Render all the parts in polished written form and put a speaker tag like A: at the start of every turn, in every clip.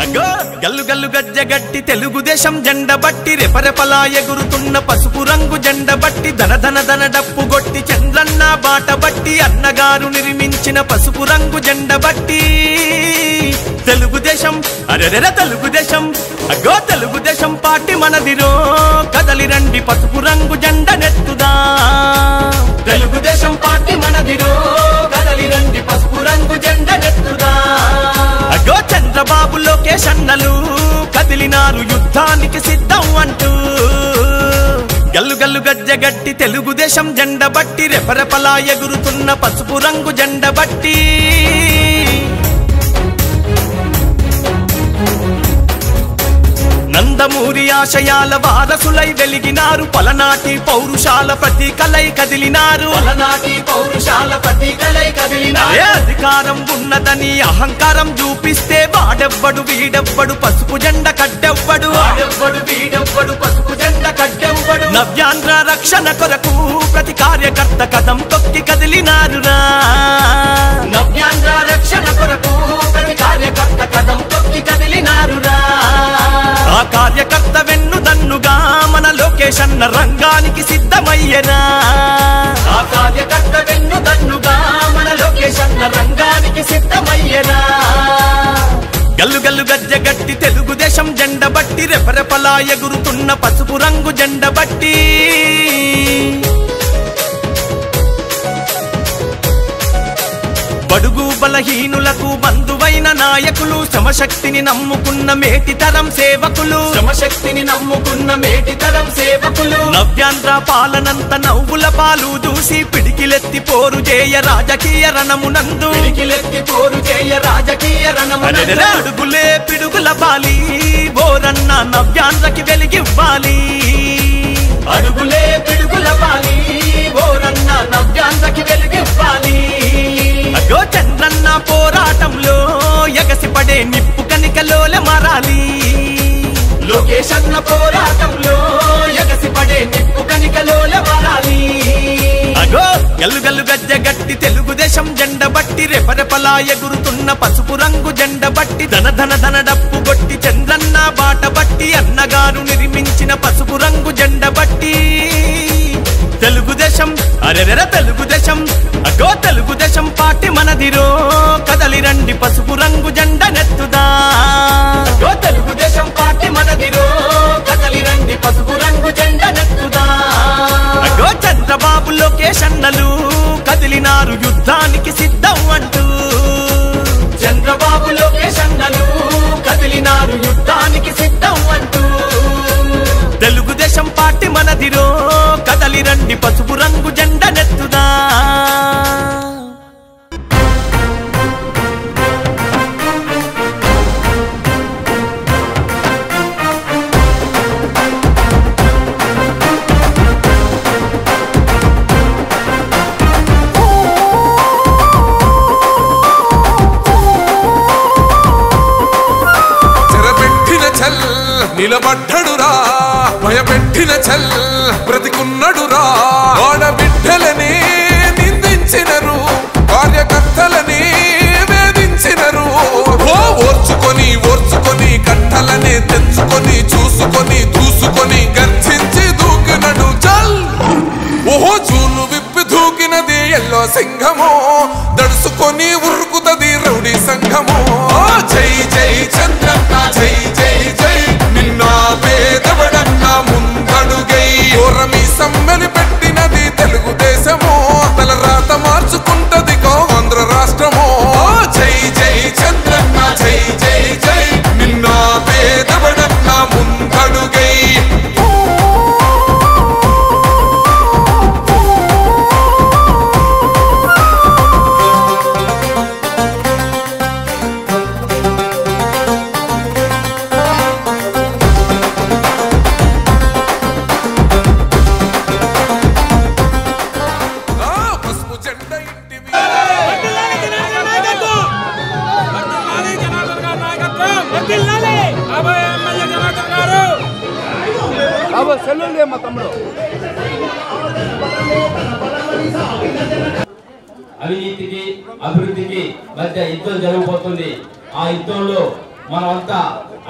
A: అగో గల్లు గల్లు గజ్జగట్టి తెలుగుదేశం జెండ బట్టి రెపరెపలా ఎగురుతున్న పసుపు రంగు జెండ బట్టి ధన ధన ధన డప్పు గొట్టి చంద్రన్న బాట బట్టి అన్నగారు నిర్మించిన పసుపు రంగు జెండ బట్టి తెలుగుదేశం అరెరెర తెలుగుదేశం అగో తెలుగుదేశం పార్టీ మనదిరో కదలి రండి పసుపు రంగు జెండ నెత్తుదా తెలుగుదేశం పార్టీ మనదిరో కదలి రండి పసుపు రంగు జెండ నెత్తుదా అగో చంద్రబాబు లోకేష్ అన్నలు కదిలినారు యుద్ధానికి సిద్ధం అంటూ గల్లు గల్లు గజ్జగట్టి తెలుగుదేశం జెండ బట్టి రెపరెపలా ఎగురుతున్న పసుపు రంగు జెండ బట్టి నందమూరి ఆశయాల వారసులై వెలిగినారు పలనాటి పౌరుషాల ప్రతీకలై కదిలినారు పలనాటి పౌరుషాల ప్రతీకలై కదిలినారు అధికారం ఉన్నదని అహంకారం చూపిస్తే వాడెవ్వడు వీడెవ్వడు పసుపు జెండ కట్టెవ్వడు వాడెవ్వడు వీడెవ్వడు పసుపు జెండ కట్టెవ్వడు నవ్యాంధ్ర రక్షణ కొరకు ప్రతి కార్యకర్త కదం తొక్కి కదిలినారురా నవ్యాంధ్ర రక్షణ కొరకు ప్రతి కార్యకర్త కదం తొక్కి కదిలినారురా ఆ కార్యకర్త వెన్ను దన్నుగా మన లోకేష్ అన్న రంగానికి సిద్ధమయ్యనా ఆ కార్యకర్త వెన్ను దన్నుగా మన లోకేష్ అన్న రంగానికి సిద్ధమయ్యనా గల్లు గల్లు గజ్జగట్టి తెలుగుదేశం జెండ బట్టి రెపరెపలా ఎగురుతున్న పసుపు రంగు జెండ బట్టి బడుగు బలహీనులకు బంధువైన నాయకులు శ్రమశక్తిని నమ్ముకున్న మేటితరం సేవకులు శ్రమశక్తిని నమ్ముకున్న మేటితరం సేవకులు నవ్యాంధ్ర పాలనంత నవ్వుల పాలు దూసి పిడికిలెత్తి పోరు చేయ రాజకీయ రణమునందు పిడికిలెత్తి పోరు చేయ రాజకీయ రణమునందు అడుగులే పిడుగుల బాలి బోరన్న నవ్యాంధ్రకి వెలిగివ్వాలి అడుగులే పిడుగుల బాలి బోరన్న నవ్యాంధ్రకి వెలిగివ్వాలి అగో చంద్రన్న పోరాటంలో ఎగసిపడే నిప్పు కనికలోల మారాలి లోకేష్ అన్న పోరాటంలో ఎగసిపడే నిప్పు కనికలోల మారాలి అగో గల్లు గల్లు గజ్జగట్టి తెలుగుదేశం జెండ బట్టి రెపరెపలా ఎగురుతున్న పసుపు రంగు జెండ బట్టి ధన ధన ధన డప్పు గొట్టి చంద్రన్న బాట బట్టి అన్నగారు నిర్మించిన పసుపు రంగు జెండ బట్టి తెలుగుదేశం అరెరెర తెలుగుదేశం అగో తెలుగుదేశం పార్టీ మనదిరో కదలి రండి పసుపు రంగు జెండ నెత్తుదా అగో తెలుగుదేశం పార్టీ మనదిరో కదలి రండి పసుపు రంగు జెండ నెత్తుదా అగో చంద్రబాబు లోకేష్ అన్నలు కదిలినారు యుద్ధానికి సిద్ధం అంటూ చంద్రబాబు లోకేష్ అన్నలు కదిలినారు యుద్ధానికి సిద్ధం అంటూ తెలుగుదేశం పార్టీ మనదిరో కదలి రండి పసుపు రంగు జెండ నెత్తుదా
B: నిలబడ్డడురా భయపెట్టిన చల్ బ్రతికున్నడురా ఆడబిడ్డలని నిందించినరు కార్యకర్తలని వేధించినరు ఓర్చుకొని ఓర్చుకొని కట్టలని తెంచుకొని చూసుకొని దూసుకొని గర్జించి దూకినడు చల్ ఓహో చూలు విప్పి దూకినది ఎల్లో సింహము దడుసుకొని ఉరుకుతది రౌడీ సంఘము జై జై చంద్రన్న జై జై జై నిన్న పేదవడన్న ముందడుగై ఓరమి సమ్మెలి పెట్టినది తెలుగుదేశము తల రాత మార్చుకుంటది ఆంధ్ర రాష్ట్రము జై జై చంద్రన్న జై జై జై నిన్న పేదవడన్న ముందడుగై
C: అవినీతికి అభివృద్ధికి మధ్య యుద్ధం జరగబోతుంది. ఆ యుద్ధంలో మనమంతా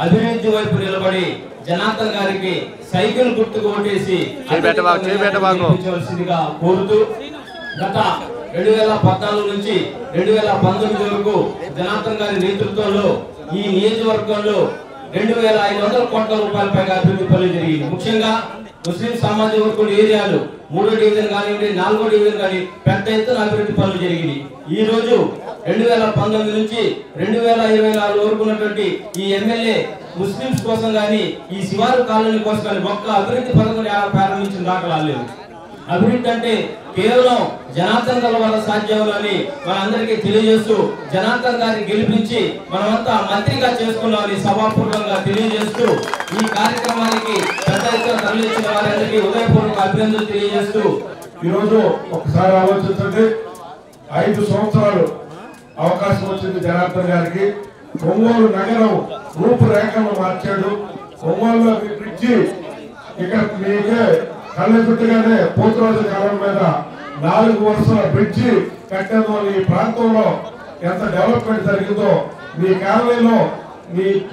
C: అభివృద్ధి వైపు నిలబడి జనార్దన్ గారికి సైకిల్ గుర్తుకు ఓటేసి గెలిపించవలసిందిగా కోరుతూ గత 2014 నుంచి 2019 వరకు జనార్దన్ గారి నేతృత్వంలో ఈ నియోజకవర్గంలో 2500 కోట్ల రూపాయల పైగా అభివృద్ధి పనులు జరిగింది. ముఖ్యంగా ముస్లిం సామాజిక వర్గం ఏరియాలు 3వ డివిజన్ కానివ్వండి 4వ డివిజన్ కానీ పెద్ద ఎత్తున అభివృద్ధి పనులు జరిగింది. ఈ రోజు 2019 నుంచి 2024 వరకు ఉన్నటువంటి ఈ ఎమ్మెల్యే ముస్లింస్ కోసం కానీ ఈ శివారు కాలనీ కోసం కానీ ఒక్క అభివృద్ధి పథకం ప్రారంభించిన దాఖలాలు లేవు. అభివృద్ధి అంటే కేవలం జనార్దన్ గారి వల్ల సాధ్యమని మనందరికీ తెలియజేస్తూ జనార్దన్ గారిని గెలిపించి మనమంతా మంత్రిగా చేసుకున్నామని సభాపూర్వకంగా తెలియజేస్తూ ఈ కార్యక్రమానికి పెద్ద ఎత్తున తరలించిన వారందరికీ హృదయపూర్వక అభినందనలు తెలియజేస్తూ
D: ఈరోజు ఒకసారి ఆలోచించండి. 5 సంవత్సరాలు అవకాశం వచ్చింది జనార్దన్ గారికి. ఒంగోలు నగరం రూపురేఖలను మార్చాడు. ఒంగోలులో బ్రిడ్జి ఇక్కడ మీకే కళ్ళెదుట్టుగానే పోతురాజు కాలం మీద 4 వరుసల బ్రిడ్జి కట్టేందు వల్ల ఈ ప్రాంతంలో ఎంత డెవలప్మెంట్ జరిగిందో, మీ కాలనీలో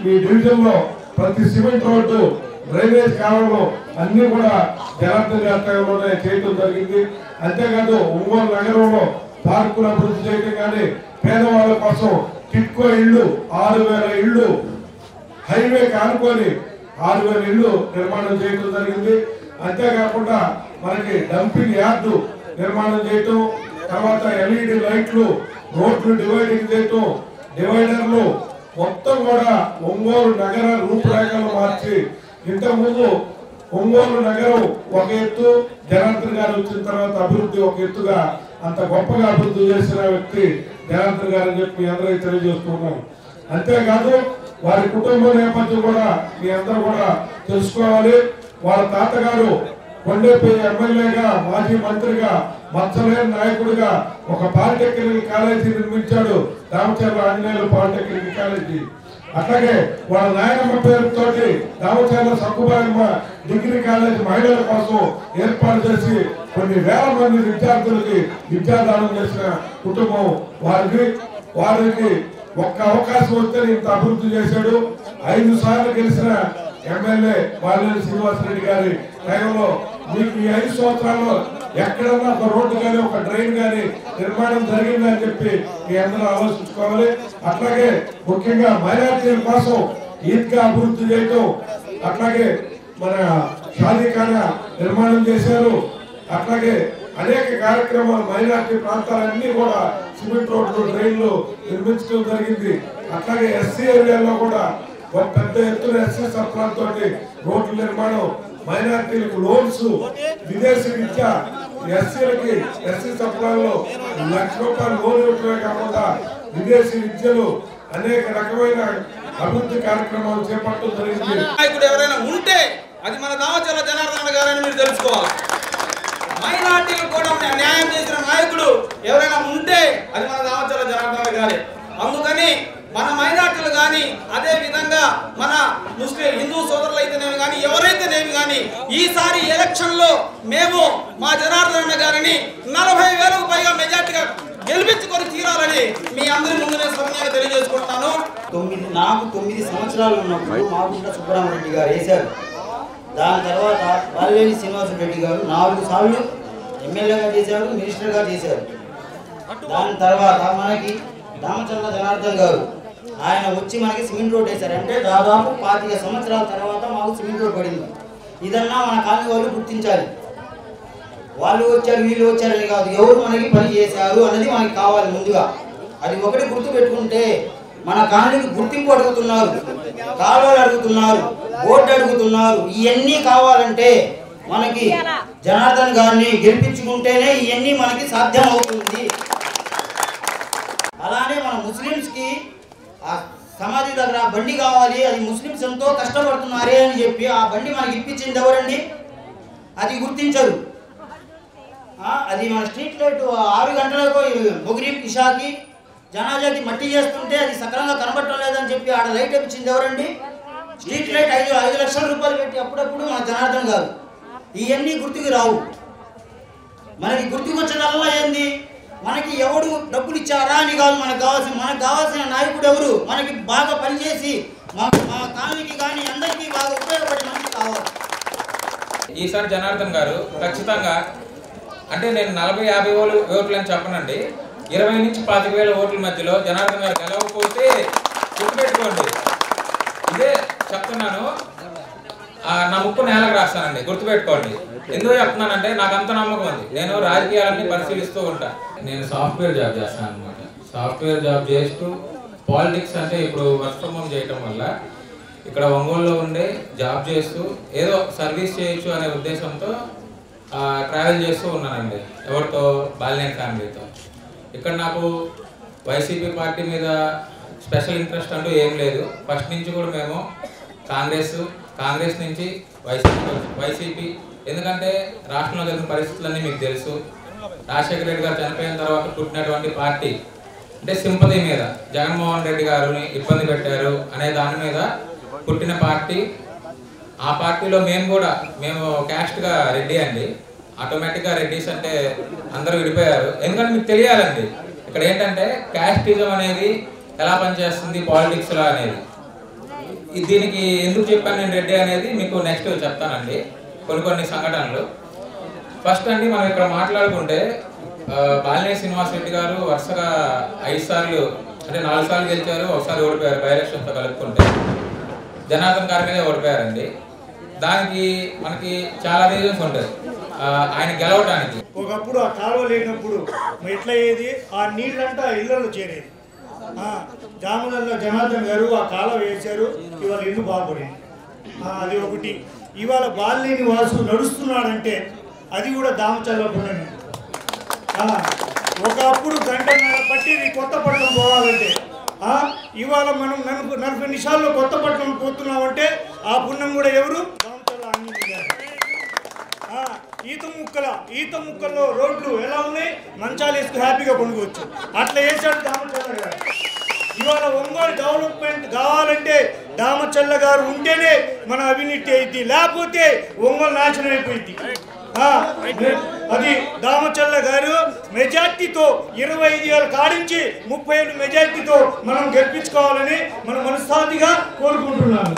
D: మీ డివిజన్ లో ప్రతి సిమెంట్ రోడ్డు డ్రైనేజ్ కాలంలో అన్ని కూడా జనార్దన్ గారి టైంలోనే చేయడం జరిగింది. అంతేకాదు ఒంగోలు నగరంలో పార్కులు అభివృద్ధి చేయడం కానీ పేదవాళ్ళ కోసం టిట్కో ఇళ్లు 6000 ఇళ్లు హైవే కానుకొని 6000 ఇళ్లు నిర్మాణం చేయడం జరిగింది. అంతేకాకుండా మనకి డంపింగ్ యార్డు నిర్మాణం చేయటం, తర్వాత ఎల్ఈడి లైట్లు, రోడ్లు డివైడింగ్ చేయటం, డివైడర్లు మొత్తం కూడా ఒంగోలు నగర రూపురేఖలు మార్చి ఇంతకుముందు ఒంగోలు నగరం ఒక ఎత్తు, జనార్దన్ గారు వచ్చిన తర్వాత అభివృద్ధి ఒక ఎత్తుగా అంత గొప్పగా అభివృద్ధి చేసిన వ్యక్తి జనార్దన్ గారు అని చెప్పి అందరికీ తెలియజేస్తున్నాం. అంతేకాదు వారి కుటుంబ నేపథ్యం కూడా మీ అందరూ కూడా తెలుసుకోవాలి. వాళ్ళ తాతగారు కొండేపల్లి ఎమ్మెల్యేగా, మాజీ మంత్రిగా, మచ్చలేని నాయకుడిగా ఒక పాలిటెక్నిక్ కాలేజీ నిర్మించాడు, రామచంద్ర ఆంజనేయులు పాలిటెక్నిక్ కాలేజీ. అట్లాగే వాళ్ళ నాయనమ్మ పేరుతోటి రామచంద్ర సక్కుబాయమ్మ డిగ్రీ కాలేజీ మహిళల కోసం ఏర్పాటు చేసి కొన్ని వేల మంది విద్యార్థులకి విద్యాదానం చేసిన కుటుంబం వారికి ఒక్క అవకాశం వస్తే ఇంత అభివృద్ధి చేశాడు. 5 సార్లు గెలిచిన ఎమ్మెల్యే బాలినేని శ్రీనివాసరెడ్డి గారి టైంలో మీకు ఈ 5 సంవత్సరాల్లో ఎక్కడన్నా ఒక రోడ్డు కానీ ఒక డ్రైన్ కానీ నిర్మాణం జరిగిందని చెప్పి మీ అందరూ ఆలోచించుకోవాలి. అట్లాగే ముఖ్యంగా మైనారిటీల కోసం ఈద్గా అభివృద్ధి చేయటం, అట్లాగే మన షాదీఖానా నిర్మాణం చేశారు. అట్లాగే అనేక కార్యక్రమాలు మైనారిటీ ప్రాంతాలన్నీ కూడా సిమెంట్ రోడ్లు, డ్రైన్లు నిర్మించడం జరిగింది. అట్లాగే ఎస్సీ ఏరియాలో కూడా ఒక పెద్ద ఎత్తున ఎస్సీ సప్లాలతో రోడ్ల నిర్మాణం, మైనారిటీలకు లోన్స్, విదేశీ విద్య, ఎస్సీలకి ఎస్సీ సప్లాల్లో ₹1,00,000 లోన్ ఇవ్వటమే కాకుండా విదేశీ విద్యలు అనేక రకమైన అభివృద్ధి కార్యక్రమాలు చేపట్టడం జరిగింది.
E: నాయకుడు ఎవరైనా ఉంటే అది మన దామచర్ల జనార్దన్ గారని మీరు తెలుసుకోవాలి. మైనార్టీలకు కూడా న్యాయం చేసిన నాయకుడు ఎవరైనా ఉంటే అది మన దామచర్ల జనార్దన్ గారే. అందుకని మన మైనార్టీలు కానీ అదే విధంగా మన ముస్లిం హిందూ సోదరులు అయితేనేమి కానీ ఎవరైతేనేమి కానీ ఈసారి ఎలక్షన్ లో మేము మా జనార్దన్ గారిని 40,000కు పైగా మెజార్టీగా గెలిపించుకొని తీరాలని మీ అందరి ముందు నేను సమయంగా తెలియజేసుకుంటాను.
F: నాకు 9 సంవత్సరాలు ఉన్నప్పుడు మాగుంట సుబ్రహ్మరెడ్డి గారు వేశారు. దాని తర్వాత బాలినేని శ్రీనివాసరెడ్డి గారు 4 సార్లు ఎమ్మెల్యేగా చేశారు, మినిస్టర్గా చేశారు. దాని తర్వాత మనకి దామచర్ల జనార్దన్ గారు ఆయన వచ్చి మనకి సిమెంట్ రోడ్ వేశారు. అంటే దాదాపు 25 సంవత్సరాల తర్వాత మాకు సిమెంట్ రోడ్ పడింది. ఇదన్నా మన కాలనీ వాళ్ళు గుర్తించాలి. వాళ్ళు వచ్చారు వీళ్ళు వచ్చారని కాదు, ఎవరు మనకి పని చేశారు అనేది మనకి కావాలి ముందుగా. అది ఒకటి గుర్తు పెట్టుకుంటే మన కాలనీకి గుర్తింపు అడుగుతున్నారు, కాలువలు అడుగుతున్నారు, బోర్డు అడుగుతున్నారు. ఇవన్నీ కావాలంటే మనకి జనార్దన్ గారిని గెలిపించుకుంటేనే ఇవన్నీ మనకి సాధ్యం అవుతుంది. అలానే మన ముస్లిమ్స్కి ఆ సమాధి దగ్గర బండి కావాలి, అది ముస్లిమ్స్ ఎంతో కష్టపడుతున్నారే అని చెప్పి ఆ బండి మనకి ఇప్పించింది ఎవరండి? అది గుర్తించరు. అది మన స్ట్రీట్ లైట్ 6 గంటలకు మొగ్రీబ్ ఇషాకి జనాజాకి మట్టి చేస్తుంటే అది సక్రంగా కనబడటం లేదని చెప్పి ఆడ లైట్ ఇప్పించింది ఎవరండి? స్ట్రీట్ లైట్ 5 లక్షల రూపాయలు పెట్టి అప్పుడప్పుడు మన జనార్దన్ గారు. ఇవన్నీ గుర్తుకు రావు. మనకి గుర్తుకు వచ్చేదల్లా ఏంది? మనకి ఎవడు డబ్బులు ఇచ్చారా అని కాదు, మనకు కావాల్సిన నాయకుడు ఎవరు? మనకి బాగా పనిచేసి మా కాలనీకి కానీ అందరికీ బాగా ఉపయోగపడే మనిషి కావాలి.
E: ఈసారి జనార్దన్ గారు ఖచ్చితంగా అంటే నేను 40-50 ఓట్లు అని చెప్పనండి, 20 నుంచి 25,000 ఓట్ల మధ్యలో జనార్దన్ గారు గెలవకపోతే గుర్తుపెట్టుకోండి. ఇదే చెప్తున్నాను, నా ముక్కు నేలకు రాస్తానండి, గుర్తుపెట్టుకోండి. ఎందుకు చెప్తున్నానంటే నాకు అంత నమ్మకం ఉంది. నేను రాజకీయాలన్నీ పరిశీలిస్తూ ఉంటా. నేను సాఫ్ట్వేర్ జాబ్ చేస్తాను అనమాట. సాఫ్ట్వేర్ జాబ్ చేస్తూ పాలిటిక్స్ అంటే ఇప్పుడు వర్క్ ఫ్రమ్ హోమ్ చేయటం వల్ల ఇక్కడ ఒంగోలులో ఉండే జాబ్ చేస్తూ ఏదో సర్వీస్ చేయొచ్చు అనే ఉద్దేశంతో ట్రావెల్ చేస్తూ ఉన్నానండి. ఎవరితో? బాలినేని ఫ్యామిలీతో. ఇక్కడ నాకు వైసీపీ పార్టీ మీద స్పెషల్ ఇంట్రెస్ట్ అంటూ ఏం లేదు. ఫస్ట్ నుంచి కూడా మేము కాంగ్రెస్ నుంచి వైసీపీ ఎందుకంటే రాష్ట్రంలో జరిగిన పరిస్థితులన్నీ మీకు తెలుసు. రాజశేఖర రెడ్డి గారు చనిపోయిన తర్వాత పుట్టినటువంటి పార్టీ అంటే సింపతి మీద జగన్మోహన్ రెడ్డి గారిని ఇబ్బంది పెట్టారు అనే దాని మీద పుట్టిన పార్టీ. ఆ పార్టీలో మేము క్యాస్ట్గా రెడ్డి అండి. ఆటోమేటిక్గా రెడ్డిస్ అంటే అందరూ విడిపోయారు. ఎందుకంటే మీకు తెలియాలండి ఇక్కడ ఏంటంటే క్యాస్టిజం అనేది ఎలా పనిచేస్తుంది పాలిటిక్స్లో అనేది. దీనికి ఎందుకు చెప్పాను నేను రెడ్డి అనేది మీకు నెక్స్ట్ చెప్తానండి కొన్ని సంఘటనలు. ఫస్ట్ అండి మనం ఇక్కడ మాట్లాడుకుంటే బాలినేని శ్రీనివాసరెడ్డి గారు వరుసగా 5 సార్లు అంటే 4 సార్లు గెలిచారు, ఒకసారి ఓడిపోయారు. బై ఎలక్షన్తో కలుపుకుంటే జనార్దన్ గారి మీద ఓడిపోయారండి. దానికి మనకి చాలా రీజన్స్ ఉంటాయి ఆయన గెలవడానికి.
G: ఒకప్పుడు ఆ కాలువ లేనప్పుడు ఎట్లా అయ్యేది, ఆ నీళ్ళంతా ఇళ్లలో చేరేది. జాములలో జనార్దన్ గారు ఆ కాలువ వేశారు, ఇవాళ ఇల్లు బాగుపడింది. అది ఒకటి. ఇవాళ బాలినేని వాసు నడుస్తున్నాడంటే అది కూడా దామచల్ల పుణ్యమే. ఒకప్పుడు గంటన్నర పట్టింది కొత్తపట్నం పోవాలంటే, ఇవాళ మనం 40 నిమిషాల్లో కొత్తపట్నం పోతున్నామంటే ఆ పుణ్యం కూడా ఎవరు? దామచల్ల అన్ని గారు. ఈత ముక్కల్లో రోడ్లు ఎలా ఉన్నాయి, మంచాలు వేసుకు హ్యాపీగా పొందుకోవచ్చు. అట్లా వేసాడు దామచల్ల గారు. ఇవాళ ఒంగోలు డెవలప్మెంట్ కావాలంటే దామచల్ల గారు ఉంటేనే మన అవినీతి అయింది, లేకపోతే ఒంగోలు నాశనం అయిపోయింది. అది దామచల్ల గారు మెజార్టీతో 25,000 కాడించి 30,000 మెజార్టీతో మనం గెలిపించుకోవాలని మన మనస్ఫూర్తిగా కోరుకుంటున్నాను.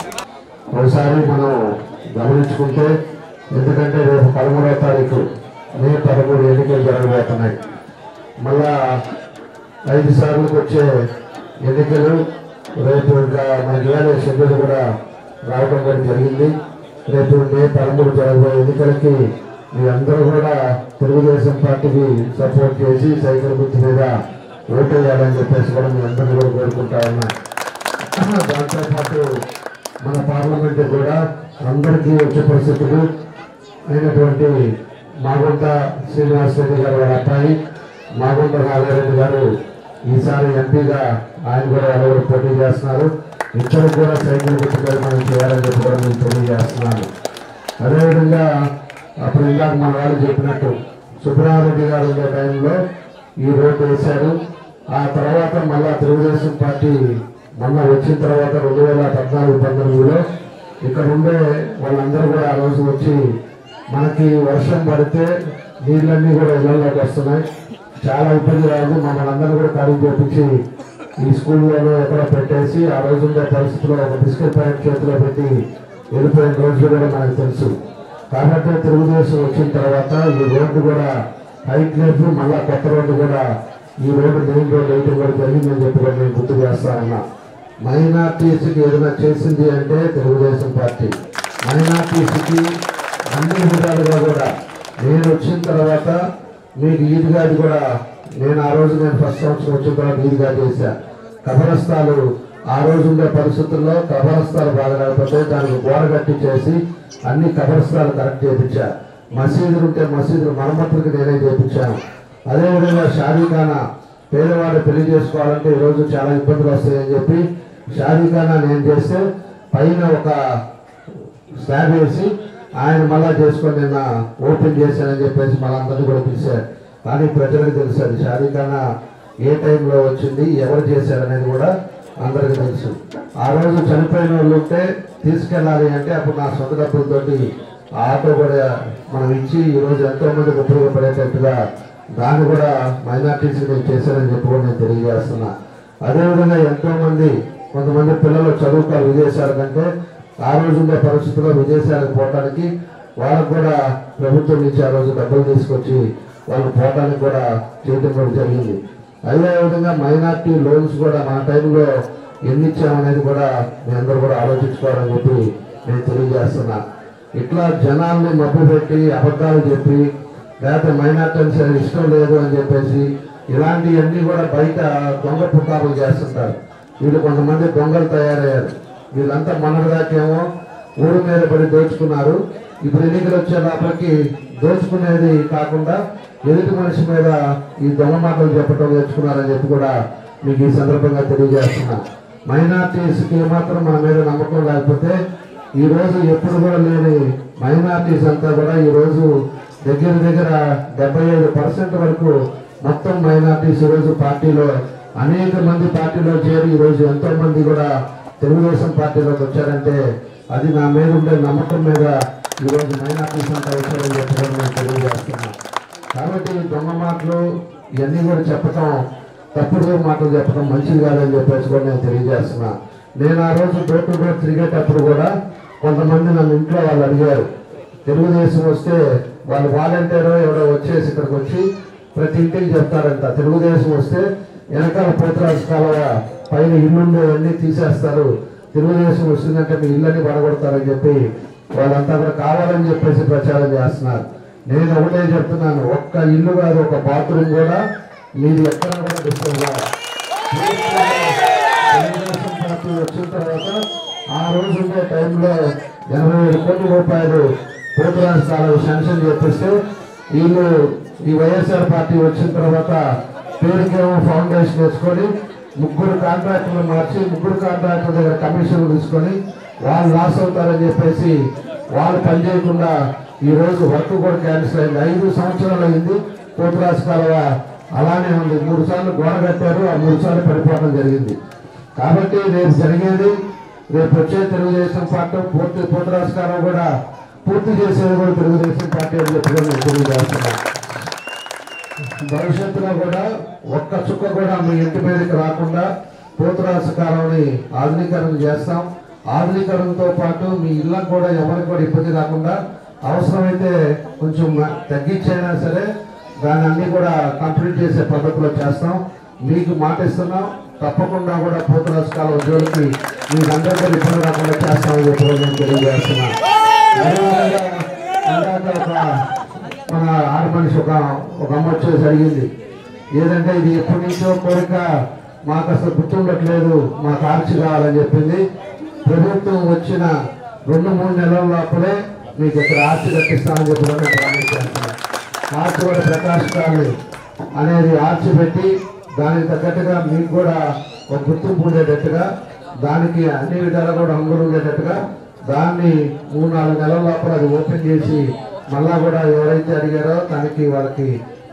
D: ఒకసారి మనం గమనించుకుంటే, ఎందుకంటే రేపు 13వ తారీఖు మే 13 ఎన్నికలు జరగబోతున్నాయి. మళ్ళా 5 సార్లకు వచ్చే ఎన్నికలు రేపు ఇంకా మనకి ఇలానే షెడ్యూల్ కూడా రావడం కూడా జరిగింది. రేపు మే 13 జరగబోయే ఎన్నికలకి మీరందరూ కూడా తెలుగుదేశం పార్టీకి సపోర్ట్ చేసి సైకిల్ గుర్తు మీద ఓటు వేయాలని చెప్పేసి కూడా మీ అందరినీ కూడా కోరుకుంటా ఉన్నా. దాంతోపాటు మన పార్లమెంట్ కూడా అందరికీ వచ్చే పరిస్థితులు అయినటువంటి మాగుంట శ్రీనివాసరెడ్డి గారు వాళ్ళ అబ్బాయి మాగుంట నాగారెడ్డి గారు ఈసారి ఎంపీగా ఆయన కూడా ఎవరు పోటీ చేస్తున్నారు. ఇద్దరు కూడా సైకిల్ గుర్తుపై మనం చేయాలని చెప్పి కూడా నేను తెలియజేస్తున్నాను. అదేవిధంగా అప్పుడు ఇందాక మన వాళ్ళు చెప్పినట్టు సుబ్రహ్మరెడ్డి గారు ఉండే టైంలో ఈ రోడ్డు వేశారు. ఆ తర్వాత మళ్ళా తెలుగుదేశం పార్టీ మొన్న వచ్చిన తర్వాత 2014-19లో ఇక్కడ ఉండే వాళ్ళందరూ కూడా ఆ రోజు వచ్చి మనకి వర్షం పడితే నీళ్ళన్నీ కూడా ఇళ్లలోకి వస్తున్నాయి, చాలా ఇబ్బంది రాదు, మమ్మల్ని అందరూ కూడా ఖాళీ చేపించి ఈ స్కూల్లోనూ ఎక్కడ పెట్టేసి ఆ రోజు ఉండే పరిస్థితిలో ఒక బిస్కెట్ ప్యాకెట్ చేతిలో పెట్టి వెళ్ళిపోయిన రోజులు కూడా మనకు తెలుసు. కాబట్టి తెలుగుదేశం వచ్చిన తర్వాత ఈ రోడ్డు కూడా హైట్ లేదు, మళ్ళా కొత్త రోడ్డు కూడా ఈ రోడ్డు మెయిన్ రోడ్డు వేయటం కూడా జరిగిందని చెప్పి కూడా నేను గుర్తు చేస్తా ఉన్నా. మైనార్టీస్కి ఏదైనా చేసింది అంటే తెలుగుదేశం పార్టీ. మైనార్టీస్కి అన్ని విధాలుగా కూడా నేను వచ్చిన తర్వాత మీకు ఈద్గాది కూడా నేను ఆ రోజు ఫస్ట్ సంవత్సరం వచ్చిన తర్వాత ఈద్గా చేశా. కబరస్థాలు ఆ రోజు ఉండే పరిస్థితుల్లో కబరస్థాలు బాగా లేకపోతే దానికి గోడ కట్టి చేసి అన్ని కబరస్థాలు కరెక్ట్ చేయించా. మసీదులు ఉంటే మసీదులు మరమ్మతులకు నేనే చేయించాను. అదేవిధంగా షాదీఖానా పేదవాళ్ళు పెళ్లి చేసుకోవాలంటే ఈరోజు చాలా ఇబ్బందులు వస్తాయని చెప్పి షాదీఖానా నేను చేస్తే పైన ఒక స్లాబ్ వేసి ఆయన మళ్ళా చేసుకొని నిన్న ఓపెన్ చేశానని చెప్పేసి మళ్ళీ అందరినీ కూడా పిలిచారు. కానీ ప్రజలకు తెలుసు అది షాదీఖానా ఏ టైంలో వచ్చింది, ఎవరు చేశారనేది కూడా అందరికీ తెలుసు. ఆ రోజు చనిపోయిన వాళ్ళు ఉంటే తీసుకెళ్ళాలి అంటే అప్పుడు నా సొంత డబ్బులతోటి ఆటో కూడా మనం ఇచ్చి ఈరోజు ఎంతో మందికి ఉపయోగపడేటట్టుగా దాన్ని కూడా మైనార్టీస్కి నేను చేశానని చెప్పి కూడా నేను తెలియజేస్తున్నా. అదేవిధంగా ఎంతో మంది
H: కొంతమంది పిల్లలు చదువుతారు విదేశాల కంటే ఆ రోజు ఉండే పరిస్థితుల్లో విదేశాలకు పోవడానికి వాళ్ళకు కూడా ప్రభుత్వం నుంచి ఆ రోజు డబ్బులు తీసుకొచ్చి వాళ్ళు పోవడానికి కూడా చేయడం కూడా జరిగింది. అదేవిధంగా మైనార్టీ లోన్స్ కూడా మన టైంలో ఎన్ని ఇచ్చామనేది కూడా మీ అందరూ కూడా ఆలోచించుకోవాలని చెప్పి నేను తెలియజేస్తున్నా. ఇట్లా జనాల్ని మభ్యపెట్టి అబద్ధాలు చెప్పి లేకపోతే మైనార్టీస్ ఇష్టం లేదు అని చెప్పేసి ఇలాంటివన్నీ కూడా బయట దొంగ పుకార్లు చేస్తుంటారు. వీళ్ళు కొంతమంది దొంగలు తయారయ్యారు. వీళ్ళంతా మొన్నటిదాకేమో ఊరు మీద పడి దోచుకున్నారు. ఇప్పుడు ఎన్నికలు వచ్చే లోపలికి దోచుకునేది కాకుండా ఎదుటి మనిషి మీద ఈ దొంగ మాటలు చెప్పడం నేర్చుకున్నారని చెప్పి కూడా మీకు ఈ సందర్భంగా తెలియజేస్తున్నా. మైనార్టీస్కి ఏమాత్రం మన మీద నమ్మకం లేకపోతే ఈ రోజు ఎప్పుడు కూడా లేని మైనార్టీస్ అంతా కూడా ఈ రోజు దగ్గర 75% వరకు మొత్తం మైనార్టీస్ ఈరోజు పార్టీలో అనేక మంది పార్టీలో చేరి ఈరోజు ఎంతో మంది కూడా తెలుగుదేశం పార్టీలోకి వచ్చారంటే అది నా మీద ఉండే నమ్మకం మీద ఈరోజు మైనార్టీస్ అంతా వచ్చారని చెప్పడం నేను తెలియజేస్తున్నాను. కాబట్టి దొంగ మాటలు ఇవన్నీ కూడా చెప్పటం, తప్పుడు మాటలు చెప్పడం మంచిది కాదని చెప్పేసి కూడా నేను తెలియజేస్తున్నా. నేను ఆ రోజు డోర్ టు డోర్ తిరిగేటప్పుడు కూడా కొంతమంది నన్ను ఇంట్లో వాళ్ళు అడిగారు, తెలుగుదేశం వస్తే వాళ్ళు వాలంటీరో ఎవరో వచ్చేసి ఇక్కడికి వచ్చి ప్రతి ఇంటికి చెప్తారంట, తెలుగుదేశం వస్తే వెనకాల పోతురాజు కాలువ పైన ఇల్లుండే అన్నీ తీసేస్తారు, తెలుగుదేశం వస్తుందంటే మీ ఇళ్ళని పడగొడతారని చెప్పి వాళ్ళంతా కూడా కావాలని చెప్పేసి ప్రచారం చేస్తున్నారు. నేను ఒకటే చెప్తున్నాను, ఒక్క ఇల్లు కాదు, ఒక బాత్రూమ్ కూడా మీది ఎక్కడ కూడా డిస్టర్బ్ కాదు. తెలుగుదేశం పార్టీ వచ్చిన తర్వాత ఆ రోజు ఉండే టైంలో 87 కోట్ల రూపాయలు పోతురాజు కాలువ శాంక్షన్ చేపిస్తే వీళ్ళు ఈ వైఎస్ఆర్ పార్టీ వచ్చిన తర్వాత పేరుకేమో ఫౌండేషన్ వేసుకొని 3 కాంట్రాక్టులు మార్చి 3 కాంట్రాక్టుల దగ్గర కమిషన్లు తీసుకొని వాళ్ళు లాస్ అవుతారని చెప్పేసి వాళ్ళు పనిచేయకుండా ఈ రోజు వర్క్ కూడా క్యాన్సిల్ అయింది. 5 సంవత్సరాలు అయింది. పోతురాజు కాలువ అలానే ఉంది. 3 సార్లు గోడ కట్టారు, ఆ 3 సార్లు పడిపోవడం జరిగింది. కాబట్టి రేపు జరిగేది, రేపు వచ్చే తెలుగుదేశం పార్టీ పోతురాజు కాలువ కూడా పూర్తి చేసేది కూడా తెలుగుదేశం పార్టీ అని చెప్పి నేను తెలియజేస్తున్నాను. భవిష్యత్తులో కూడా ఒక్క చుక్క కూడా మీ ఇంటి మీదకి రాకుండా పోతురాజు కాలువని ఆధునీకరణ చేస్తాం. ఆధునీకరణతో పాటు మీ ఇళ్ళకు కూడా ఎవరికి కూడా ఇబ్బంది రాకుండా అవసరమైతే కొంచెం తగ్గించైనా సరే దాన్ని అన్ని కూడా కంప్లీట్ చేసే పద్ధతిలో చేస్తాం. మీకు మాట ఇస్తున్నాం, తప్పకుండా కూడా పోతురాజు కాలువ ఉద్యోగులకి మీకు అందరికీ ఇబ్బంది రాకుండా చేస్తామని చెప్పి నేను తెలియజేస్తున్నాను. మన ఆరు మనిషి ఒక అమ్మ వచ్చేసి అడిగింది, ఏదంటే ఇది ఎప్పటి నుంచో కోరిక, మాకు అసలు గుర్తుండట్లేదు, మాకు ఆర్చి కావాలని చెప్పింది. ప్రభుత్వం వచ్చిన 2-3 నెలల లోపలే మీకు ఇక్కడ ఆర్చి కట్టిస్తామని చెప్పి నేను ప్రామిస్ చేస్తున్నాను. ఆర్చి కూడా ప్రకాష్ కాలనీ అనేది ఆర్చి పెట్టి దానికి తగ్గట్టుగా మీకు కూడా ఒక గుర్తింపు ఉండేటట్టుగా, దానికి అన్ని విధాలు కూడా హంగులు ఉండేటట్టుగా దాన్ని 3-4 నెలల లోపల అది ఓపెన్ చేసి మళ్ళా కూడా ఎవరైతే అడిగారో దానికి వాళ్ళకి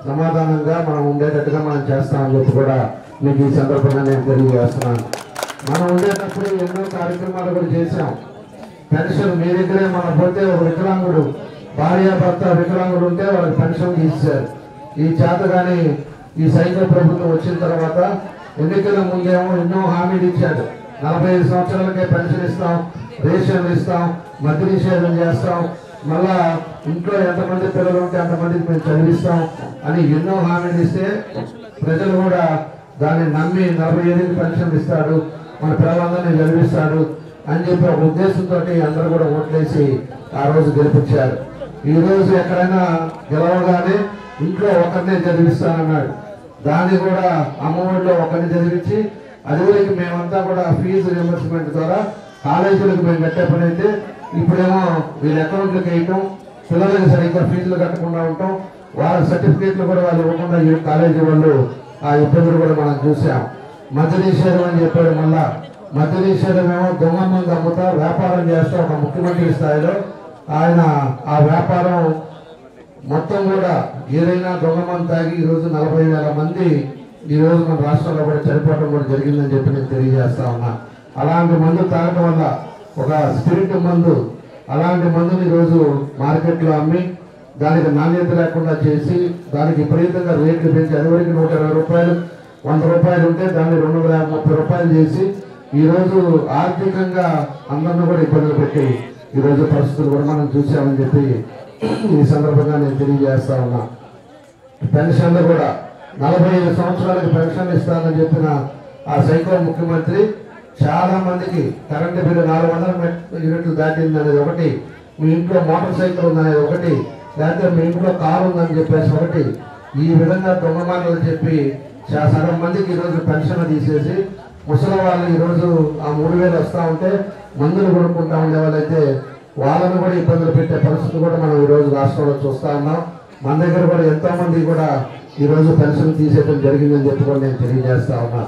H: సమాధానంగా మనం ఉండేటట్టుగా మనం చేస్తామని చెప్పి కూడా మీకు ఈ సందర్భంగా నేను తెలియజేస్తున్నాను. మనం ఉండేటప్పుడు ఎన్నో కార్యక్రమాలు కూడా చేశాం. పెన్షన్ మీ దగ్గరే మనం పోతే ఒక వికలాంగుడు భార్యాభర్త వికలాంగుడు ఉంటే వాళ్ళకి పెన్షన్ తీశారు. ఈ చేతగాని ఈ సైకిల్ ప్రభుత్వం వచ్చిన తర్వాత ఎన్నికల ముందేమో ఎన్నో హామీలు ఇచ్చాడు. 45 సంవత్సరాలకే పెన్షన్ ఇస్తాం, రేషన్లు ఇస్తాం, మద్య నిషేధం చేస్తాం, మళ్ళా ఇంట్లో ఎంతమంది పిల్లలు ఉంటే అంతమందికి మేము చదివిస్తాం అని ఎన్నో హామీలు ఇస్తే ప్రజలు కూడా దాన్ని నమ్మి 45 పెన్షన్ ఇస్తాడు, మన పిల్లలందరినీ చదివిస్తాడు అని చెప్పి ఒక ఉద్దేశంతో అందరూ కూడా ఓట్లేసి ఆ రోజు గెలిపించారు. ఈ రోజు ఎక్కడైనా గెలవగానే ఇంట్లో ఒకరినే చదివిస్తానన్నాడు. దాన్ని కూడా అమ్మఒడిలో ఒకరిని చదివించి అదివరకు మేమంతా కూడా ఫీజు రియంబర్స్మెంట్ ద్వారా కాలేజీలకు మేము కట్టే పని అయితే ఇప్పుడేమో వీళ్ళ అకౌంట్లకు వేయటం, పిల్లలకి సరిగ్గా ఫీజులు కట్టకుండా ఉంటాం, వాళ్ళ సర్టిఫికేట్లు కూడా వాళ్ళు ఇవ్వకుండా ఈ కాలేజీ వాళ్ళు ఆ ఇబ్బందులు కూడా మనం చూసాం. మద్య నిషేధం అని చెప్పాడు. మళ్ళా మద్య నిషేధం ఏమో దొంగమంది అమ్ముతా వ్యాపారం చేస్తా ఒక ముఖ్యమంత్రి స్థాయిలో ఆయన ఆ వ్యాపారం మొత్తం కూడా ఏదైనా దొంగమంది తాగి ఈరోజు 40,000 మంది ఈరోజు మన రాష్ట్రంలో కూడా చనిపోవడం కూడా జరిగిందని చెప్పి నేను తెలియజేస్తా ఉన్నా. అలాంటి మందు తాగడం వల్ల ఒక స్పిరిట్ మందు, అలాంటి మందుని ఈరోజు మార్కెట్లో అమ్మి దానికి నాణ్యత లేకుండా చేసి దానికి విపరీతంగా రేట్లు పెంచి అదివరకు 120 రూపాయలు 100 రూపాయలు ఉంటే దాన్ని 230 రూపాయలు చేసి ఈరోజు ఆర్థికంగా అందరిని కూడా ఇబ్బందులు పెట్టి ఈరోజు పరిస్థితులు కూడా మనం చూసామని చెప్పి ఈ సందర్భంగా నేను తెలియజేస్తా ఉన్నా. పెన్షన్లు కూడా 45 సంవత్సరాలకి పెన్షన్ ఇస్తానని చెప్పిన ఆ సైకో ముఖ్యమంత్రి చాలా మందికి కరెంటు బిల్లు 400 యూనిట్లు దాటింది అనేది ఒకటి, మీ ఇంట్లో మోటార్ సైకిల్ ఉందనేది ఒకటి, లేకపోతే మీ ఇంట్లో కారు ఉందని చెప్పేసి ఒకటి, ఈ విధంగా దొంగ మాటలు చెప్పి సగం మందికి ఈరోజు పెన్షన్ తీసేసి ముసలి వాళ్ళు ఈరోజు ఆ 3000 వస్తూ ఉంటే మందులు కొనుక్కుంటా ఉండే వాళ్ళైతే వాళ్ళని కూడా ఇబ్బందులు పెట్టే పరిస్థితి కూడా మనం ఈరోజు రాష్ట్రంలో చూస్తూ ఉన్నాం. మన దగ్గర కూడా ఎంతో మంది కూడా ఈరోజు పెన్షన్ తీసేయడం జరిగిందని చెప్పి కూడా నేను తెలియజేస్తా ఉన్నా.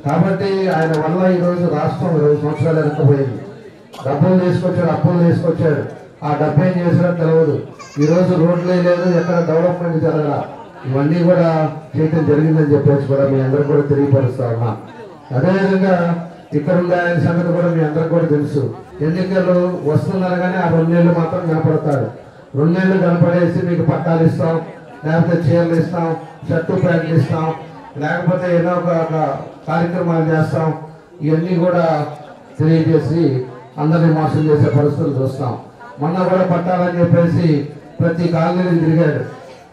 H: కాబట్టి ఆయన వల్ల ఈరోజు రాష్ట్రం 20 సంవత్సరాలు వెనకపోయింది. డబ్బులు తీసుకొచ్చాడు, అప్పులు తీసుకొచ్చాడు, ఆ డబ్బు ఏం చేసినా తెలియదు. ఈరోజు రోడ్లే లేదు, ఎక్కడ డెవలప్మెంట్ జరగల, ఇవన్నీ కూడా చేయటం జరిగిందని చెప్పేసి కూడా మీ అందరికి కూడా తెలియపరుస్తా ఉన్నా. అదేవిధంగా ఇక్కడ ఉండే ఆయన సంగతి కూడా మీ అందరికి కూడా తెలుసు. ఎన్నికలు వస్తుందనగానే ఆ 2 నెలలు మాత్రం కనపడతాడు. 2 నెలలు కనపడేసి మీకు పట్టాలు ఇస్తాం, లేకపోతే చీరలు ఇస్తాం, షర్టు ప్యాంట్లు ఇస్తాం, లేకపోతే ఏదో ఒక కార్యక్రమాలు చేస్తాం, ఇవన్నీ కూడా తెలియజేసి అందరినీ మోసం చేసే పరిస్థితులు చూస్తాం. మొన్న కూడా పట్టాలని చెప్పేసి ప్రతి కాలనీని తిరిగాడు.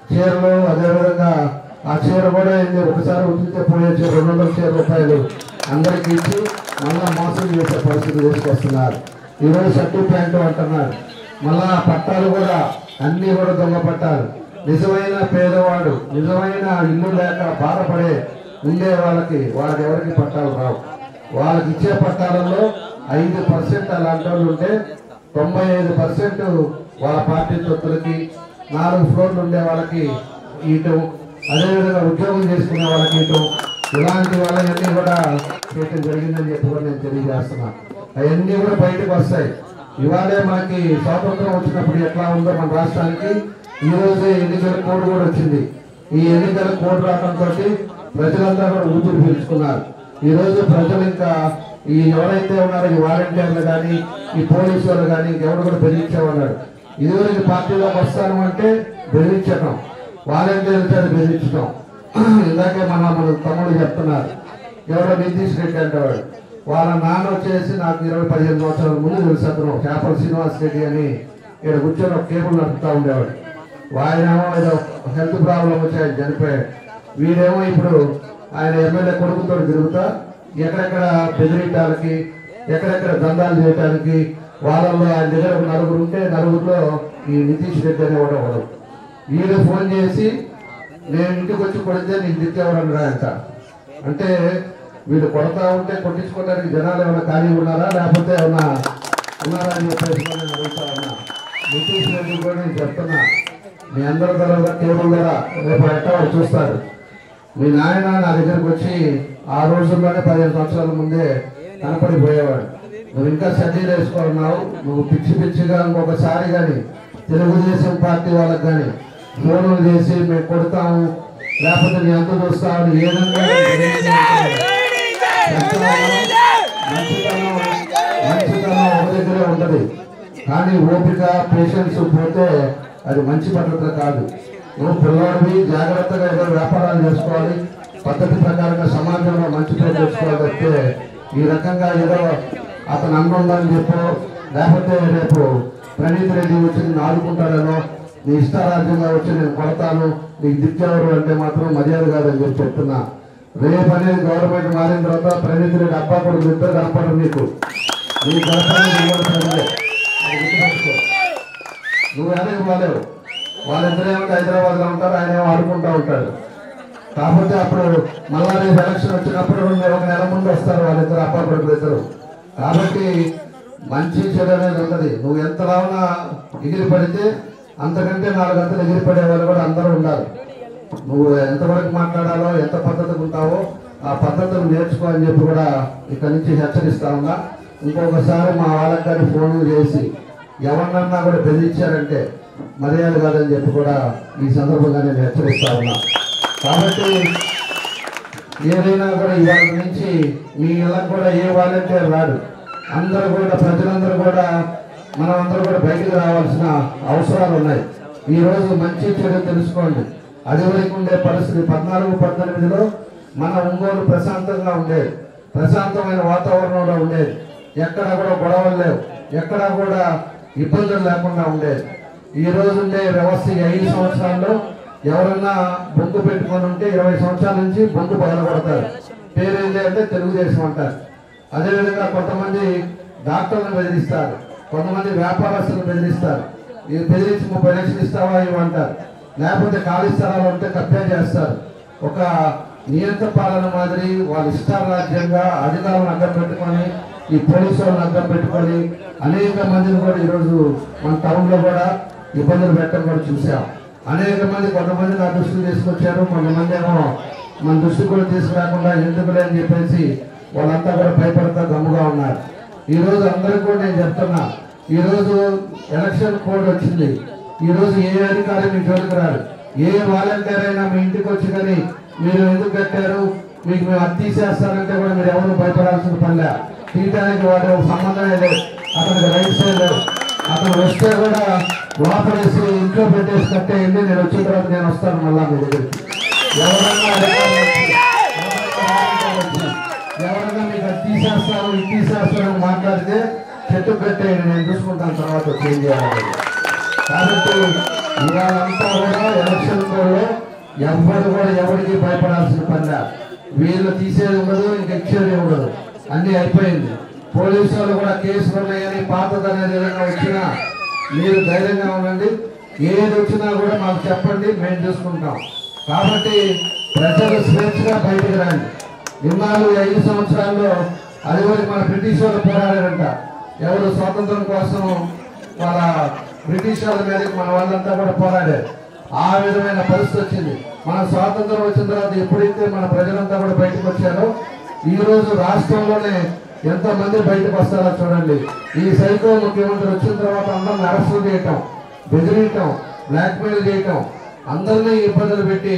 H: చీరలు అదేవిధంగా ఆ చీర కూడా ఒకసారి ఉచితే పోయే చీర 200 రూపాయలు అందరికి ఇచ్చి మళ్ళా మోసం చేసే పరిస్థితి తీసుకొస్తున్నారు. ఈరోజు షర్టు ప్యాంటు అంటున్నారు. మళ్ళా పట్టాలు కూడా అన్నీ కూడా దొంగ పట్టాలు. నిజమైన పేదవాడు, నిజమైన ఇల్లు లేక బాధపడే ఉండే వాళ్ళకి ఎవరికి పట్టాలు రావు. వాళ్ళకి ఇచ్చే పట్టాలలో 5% అలాంటి వాళ్ళు ఉంటే 95% వాళ్ళ పార్టీ తొత్తులకి, 4 ఫ్లోర్లు ఉండే వాళ్ళకి ఇవ్వటం, అదేవిధంగా ఉద్యోగం చేసుకునే వాళ్ళకి ఇవ్వటం, ఇలాంటి వాళ్ళన్నీ కూడా చేయటం జరిగిందని చెప్పి కూడా నేను తెలియజేస్తున్నా. అవన్నీ కూడా బయటకు వస్తాయి. ఇవాళే మనకి స్వాతంత్రం వచ్చినప్పుడు ఎట్లా ఉందో మన రాష్ట్రానికి ఈ రోజు ఎన్నికల కోడ్ కూడా వచ్చింది. ఈ ఎన్నికల కోడ్ రావడంతో ప్రజలంతా కూడా ఊపిరి పీల్చుకున్నారు. ఈ రోజు ప్రజలు ఇంకా ఈ ఎవరైతే ఉన్నారో ఈ వాలంటీర్లు కానీ, ఈ పోలీసు వాళ్ళు కానీ ఎవరు కూడా బెదిరించేవాళ్ళు. ఇదివరకు పార్టీలోకి వస్తాను అంటే బెదిరించడం, వాలంటీర్ల చేత బెదిరించడం. ఇందాకే మన తమ్ముడు చెప్తున్నారు, ఎవరో నితీష్ రెడ్డి అంటేవాడు, వాళ్ళ నాన్న వచ్చేసి నాకు 20-15 సంవత్సరాల ముందు తెలుసు. అతను చేపల శ్రీనివాస్ రెడ్డి అని ఇక్కడ కూర్చొని ఒక కేబుల్ నడుపుతూ ఉండేవాడు. ఆయనేమో ఏదో హెల్త్ ప్రాబ్లం వచ్చి ఆయన చనిపోయాడు. వీడేమో ఇప్పుడు ఆయన ఎమ్మెల్యే కొడుకుతో తిరుగుతా ఎక్కడెక్కడ బెదిరించడానికి, ఎక్కడెక్కడ దందాలు చేయడానికి, వాళ్ళల్లో ఆయన దగ్గర 9 ఉంటే 9లో ఈ నితీష్ రెడ్డి అనేవాడు ఒకడు. వీళ్ళు ఫోన్ చేసి నేను ఇంటికి వచ్చి కొడితే నీకు దిక్కేవాడు అంట. అంటే వీళ్ళు కొడతా ఉంటే కొట్టించుకోవడానికి జనాలు ఏమైనా ఖాళీ ఉన్నారా, లేకపోతే ఏమన్నా ఉన్నారా అని చెప్పేసి నేను అడుగుతా ఉన్నా. నితీష్ రెడ్డి కూడా నేను చెప్తున్నా, మీ అందరి తర్వాత కేబుల్ ద్వారా రేపు ఎట్టవాడు చూస్తారు. మీ నాయన నా దగ్గరకు వచ్చి ఆ రోజుల్లోనే 15 సంవత్సరాల ముందే కనపడిపోయేవాడు. నువ్వు ఇంకా సర్జీలు వేసుకున్నావు, నువ్వు పిచ్చిగా ఇంకొకసారి కానీ తెలుగుదేశం పార్టీ వాళ్ళకి కానీ ఫోన్లు చేసి మేము కొడతాము, లేకపోతే నీ అంత చూస్తామని ఏదన్నా మంచితనం ఒక దగ్గరే ఉంటది. కానీ ఓపిక పేషెన్స్ పోతే అది మంచి పద్ధతి కాదు. నువ్వు పిల్లవాడివి, జాగ్రత్తగా ఏదో వ్యాపారాలు చేసుకోవాలి, పద్ధతి ప్రకారంగా సమాజంలో మంచి పేరు తెచ్చుకోవాలి తప్పితే ఈ రకంగా ఏదో అతను అన్నుందని చెప్పు, లేకపోతే రేపు ప్రణీత్ రెడ్డి వచ్చి నేను ఆడుకుంటాడేనో, నీ ఇష్టారాజ్యంగా వచ్చి నేను కొడతాను, నీకు దిక్కెవరు అంటే మాత్రం మర్యాద కాదని చెప్పి చెప్తున్నా. రేపు అనేది గవర్నమెంట్ మారిన తర్వాత ప్రణీత్ రెడ్డి అబ్బా కొడుకు ఇద్దరు కనపడరు. నీకు నీ గడప నువ్వు వెనక్కి పోలేవు. వాళ్ళిద్దరేమో హైదరాబాద్లో ఉంటారు, ఆయన ఏమో ఆడుకుంటూ ఉంటాడు. కాకపోతే అప్పుడు మళ్ళా రేపు ఎలక్షన్ వచ్చినప్పుడు 1 నెల ముందు వస్తారు వాళ్ళిద్దరు అబ్బా కొడుకులు ఇద్దరు. కాబట్టి మంచి చెడు అనేది ఉంటుంది. నువ్వు ఎంత రావునా ఎగిరి పడితే అంతకంటే 4 గంటలు ఎగిరిపడే వాళ్ళు కూడా అందరూ ఉండాలి. నువ్వు ఎంతవరకు మాట్లాడాలో, ఎంత పద్ధతిగా ఉంటావో ఆ పద్ధతులు నేర్చుకో అని చెప్పి కూడా ఇక్కడ నుంచి హెచ్చరిస్తా ఉన్నా. ఇంకొకసారి మా వాళ్ళకి కానీ ఫోన్లు చేసి ఎవరినన్నా కూడా బెదిరించారంటే మర్యాద కాదని చెప్పి కూడా ఈ సందర్భంగా నేను హెచ్చరిస్తా ఉన్నా. కాబట్టి ఏదైనా కూడా ఇవాళ నుంచి మీ ఇళ్ళకి కూడా ఏ వాలంటీర్ రాడు. అందరూ కూడా ప్రజలందరూ కూడా మనం అందరూ కూడా బయటకు రావాల్సిన అవసరాలు ఉన్నాయి. ఈరోజు మంచి చెడు తెలుసుకోండి. అది వరకు ఉండే పరిస్థితి 14-18లో మన ఒంగోలు ప్రశాంతంగా ఉండేది, ప్రశాంతమైన వాతావరణంలో ఉండేది, ఎక్కడా కూడా గొడవలు లేవు, ఎక్కడా కూడా ఇబ్బందులు లేకుండా ఉండేది. ఈ రోజు ఉండే వ్యవస్థ 5 సంవత్సరాల్లో ఎవరన్నా బొంగు పెట్టుకొని ఉంటే 20 సంవత్సరాల నుంచి బొంగు పగలగొడతారు. పేరేంటి అంటే తెలుగుదేశం అంటారు. అదేవిధంగా కొంతమంది డాక్టర్లను బెదిరిస్తారు, కొంతమంది వ్యాపారస్తులను బెదిరిస్తారు. ఇది బెదిరించి 30 లక్షలు ఇస్తావా ఇవ్వంటారు, లేకపోతే ఖాళీ స్థలాలు ఉంటే కబ్జా చేస్తారు. ఒక నియంత్రణ పాలన మాదిరి వాళ్ళ ఇష్టారాజ్యంగా అధికారులను అడ్డం పెట్టుకొని ఈ పోలీసు వాళ్ళని అడ్డం పెట్టుకొని అనేక మందిని కూడా ఈరోజు మన టౌన్లో కూడా ఇబ్బందులు పెట్టడం కూడా చూసాం. అనేక మంది కొంతమంది నా దృష్టికి తీసుకొచ్చారు, కొంతమంది ఏమో మన దృష్టికి కూడా తీసుకురాకుండా ఎందుకులే అని చెప్పేసి వాళ్ళంతా కూడా భయపడతా గమ్ముగా ఉన్నారు. ఈరోజు అందరికీ కూడా నేను చెప్తున్నా, ఈరోజు ఎలక్షన్ కోడ్ వచ్చింది. ఈరోజు ఏ అధికారి మీ జోలికి రాడు, ఏ వాలంటీర్ అయినా మీ ఇంటికి వచ్చి కానీ మీరు ఎందుకు కట్టారు, మీకు మేము అది తీసేస్తానంటే కూడా మీరు ఎవరు భయపడాల్సిన పనిలే. తీయటానికి వాడు సంబంధమే లేదు, అతనికి రైట్సే లేదు. అతను వస్తే కూడా లోపడేసి ఇంట్లో పెట్టేసి కట్టేయండి, నేను వచ్చిన తర్వాత నేను వస్తాను మళ్ళా మీ దగ్గరికి. ఎవరైనా మీకు అది తీసేస్తాను ఇది తీసేస్తాను అని మాట్లాడితే చెట్టు కట్టేయండి, నేను చూసుకుంటాను తర్వాత చేంజ్ చేయాలి. కాబట్టి ఇవాళంతా కూడా ఎలక్షన్ కోడ్లో ఎవరు కూడా ఎవరికి భయపడాల్సిన పనిలే. వీళ్ళు తీసేది ఉండదు, ఇంక ఇచ్చేది ఉండదు, అన్నీ అయిపోయింది. పోలీసు వాళ్ళు కూడా కేసులు ఉన్నాయని పాతదనేది ఏదైనా వచ్చినా మీరు ధైర్యంగా ఉండండి, ఏది వచ్చినా కూడా మాకు చెప్పండి, మేము చూసుకుంటాం. కాబట్టి ప్రజలు స్వేచ్ఛగా బయటకు రండి. ఇన్నాళ్ళు 5 సంవత్సరాల్లో అది వరకు మన బ్రిటిష్ వాళ్ళు పోరాడారంట, ఎవరు స్వాతంత్రం కోసం వాళ్ళ బ్రిటిష్ వాళ్ళ మీద మన వాళ్ళంతా కూడా పోరాడారు. ఆ విధమైన పరిస్థితి వచ్చింది. మన స్వాతంత్రం వచ్చిన తర్వాత ఎప్పుడైతే మన ప్రజలంతా కూడా బయటకు వచ్చారో ఈ రోజు రాష్ట్రంలోనే ఎంతో మంది బయటకు వస్తారో చూడండి. ఈ సైకో ముఖ్యమంత్రి వచ్చిన తర్వాత అందరిని అరెస్టులు చేయటం, బెదిరియటం, బ్లాక్మెయిల్ చేయటం, అందరినీ ఇబ్బందులు పెట్టి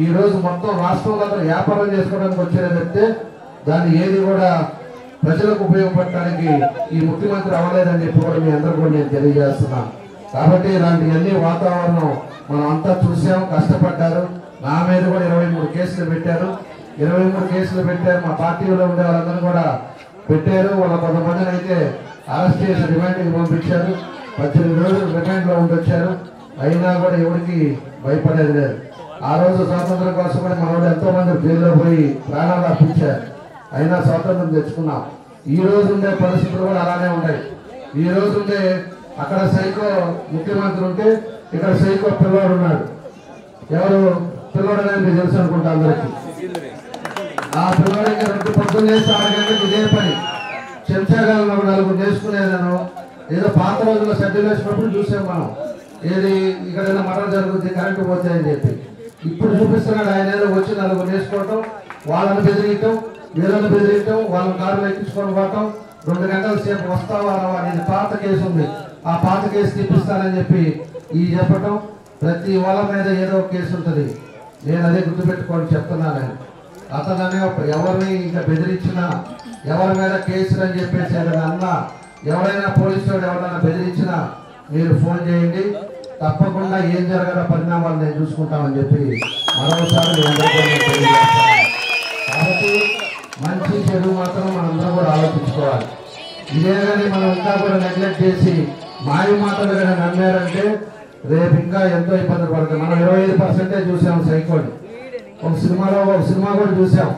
H: ఈ రోజు మొత్తం రాష్ట్రంలో వ్యాపారం చేసుకోవడానికి వచ్చేది చెప్తే దాన్ని ఏది కూడా ప్రజలకు ఉపయోగపడటానికి ఈ ముఖ్యమంత్రి అవ్వలేదని చెప్పి కూడా మీ అందరూ కూడా నేను తెలియజేస్తున్నాను. కాబట్టి ఇలాంటివన్నీ వాతావరణం మనం అంతా చూసాం, కష్టపడ్డారు. నా మీద కూడా 23 కేసులు పెట్టారు, 23 కేసులు పెట్టారు. మా పార్టీలో ఉండే వాళ్ళందరూ కూడా పెట్టారు. వాళ్ళ కొంతమందిని అయితే అరెస్ట్ చేసి రిమాండ్కి పంపించారు, 18 రోజులు రిమాండ్లో ఉండొచ్చారు. అయినా కూడా ఎవరికి భయపడేది లేదు. ఆ రోజు స్వాతంత్రం కోసం కూడా మన వాళ్ళు ఎంతో మంది జైల్లో పోయి ప్రాణాలు అర్పించారు, అయినా స్వాతంత్రం తెచ్చుకున్నాం. ఈ రోజు ఉండే పరిస్థితులు కూడా అలానే ఉన్నాయి. ఈ రోజు ఉండే అక్కడ సైకో ముఖ్యమంత్రి ఉంటే ఇక్కడ సైకో పిల్లోడు ఉన్నాడు. ఎవరు పిల్లోడు అనేది మీకు తెలుసు అనుకుంటా అందరికి. ఆ పిల్లోడికి 2 పొద్దున్న చేసి 6 గంటలకు ఇదే పని. చెంచాగాలను 4 చేసుకునేదాను. ఏదో పాత రోజుల్లో షెడ్యూల్ వేసినప్పుడు చూసాం మనం, ఏది ఇక్కడ ఏదో మరణం జరుగుతుంది కరెంటు పోతే అని చెప్పి. ఇప్పుడు చూపిస్తున్నాడు ఆయన ఏదో వచ్చి 4 వేసుకోవటం, వాళ్ళని బెదిరియటం, వీళ్ళని బెదిరియటం, వాళ్ళని కారులో ఎక్కించుకొని పోవటం, 2 గంటల సేపు వస్తావా రావా, ఇది పాత కేసు ఉంది, ఆ పాత కేసు తీపిస్తానని చెప్పి ఈ చెప్పటం. ప్రతి వాళ్ళ మీద ఏదో ఒక కేసు ఉంటుంది. నేను అదే గుర్తుపెట్టుకొని చెప్తున్నాను. అతననే ఎవరిని ఇంకా బెదిరించినా, ఎవరి మీద కేసులు అని చెప్పేసి ఏదైనా అన్నా, ఎవరైనా పోలీసు వాడు ఎవరైనా బెదిరించినా మీరు ఫోన్ చేయండి, తప్పకుండా ఏం జరగదా పరిణామాలు నేను చూసుకుంటామని చెప్పి మరోసారి తెలియజేస్తాను. కాబట్టి మంచి చెడు మాత్రం మనందరం కూడా ఆలోచించుకోవాలి. ఇదే కానీ మనం ఇంకా కూడా నెగ్లెక్ట్ చేసి మాయ మాటలు కానీ నమ్మారంటే రేపు ఇంకా ఎంతో ఇబ్బందులు పడతాం. మనం 25% చూసాం సైకోని. ఒక సినిమా కూడా చూసాం,